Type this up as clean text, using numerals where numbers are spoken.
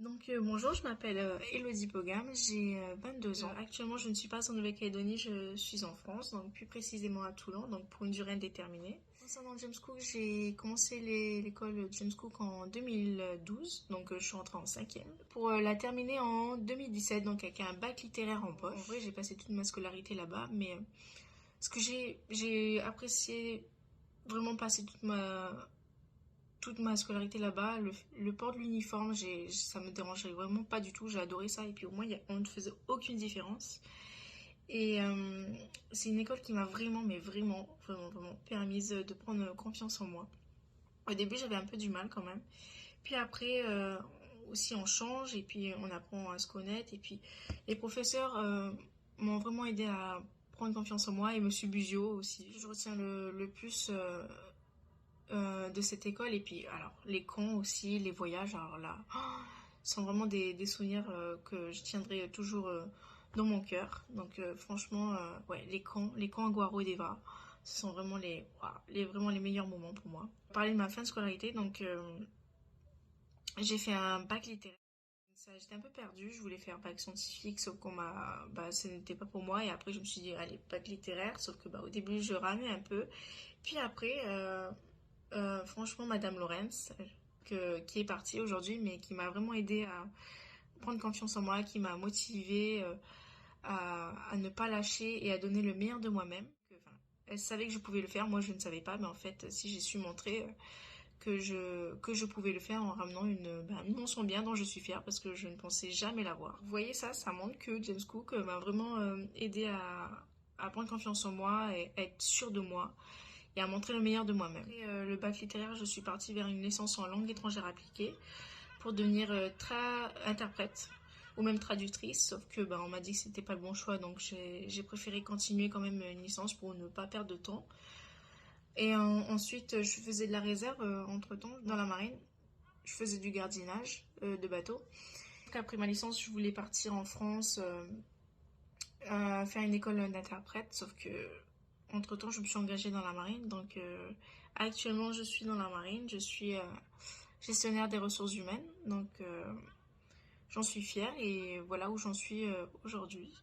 Bonjour, je m'appelle Elodie Pogam, j'ai 22 ans. Actuellement, je ne suis pas en Nouvelle-Calédonie, je suis en France, donc plus précisément à Toulon, donc pour une durée indéterminée. Concernant James Cook, j'ai commencé l'école James Cook en 2012, donc je suis entrée en cinquième. Pour la terminer en 2017, donc avec un bac littéraire en poche. En vrai, j'ai passé toute ma scolarité là-bas, mais ce que j'ai apprécié vraiment passer toute ma scolarité là-bas, le port de l'uniforme, ça me dérangeait vraiment pas du tout. J'ai adoré ça. Et puis au moins, on ne faisait aucune différence. Et c'est une école qui m'a vraiment, mais vraiment, vraiment, vraiment permise de prendre confiance en moi. Au début, j'avais un peu du mal quand même. Puis après, aussi, on change et puis on apprend à se connaître. Et puis, les professeurs m'ont vraiment aidé à prendre confiance en moi et Monsieur Buzio aussi. Je retiens le plus de cette école. Et puis, alors, les camps aussi, les voyages, alors là, sont vraiment des souvenirs que je tiendrai toujours dans mon cœur. Donc, franchement, ouais, les camps à Guaro et Deva, ce sont vraiment vraiment les meilleurs moments pour moi. Parler de ma fin de scolarité, donc, j'ai fait un bac littéraire. Ça, j'étais un peu perdue, je voulais faire bac scientifique, sauf ce n'était pas pour moi. Et après, je me suis dit, allez, bac littéraire, sauf que au début, je ramais un peu. Puis après, franchement, Madame Lorenz, qui est partie aujourd'hui, mais qui m'a vraiment aidée à prendre confiance en moi, qui m'a motivée à ne pas lâcher et à donner le meilleur de moi-même. Enfin, elle savait que je pouvais le faire, moi je ne savais pas, mais en fait, si j'ai su montrer que je pouvais le faire en ramenant une mention bien dont je suis fière parce que je ne pensais jamais l'avoir. Vous voyez ça, ça montre que James Cook m'a vraiment aidé à prendre confiance en moi et à être sûre de moi et à montrer le meilleur de moi-même. Après le bac littéraire, je suis partie vers une licence en langue étrangère appliquée pour devenir interprète ou même traductrice, sauf que on m'a dit que c'était pas le bon choix, donc j'ai préféré continuer quand même une licence pour ne pas perdre de temps. Et ensuite, je faisais de la réserve entre-temps dans la marine. Je faisais du gardiennage de bateau. Après ma licence, je voulais partir en France faire une école d'interprète, sauf que entre-temps, je me suis engagée dans la marine. Donc actuellement, je suis dans la marine. Je suis gestionnaire des ressources humaines. Donc j'en suis fière et voilà où j'en suis aujourd'hui.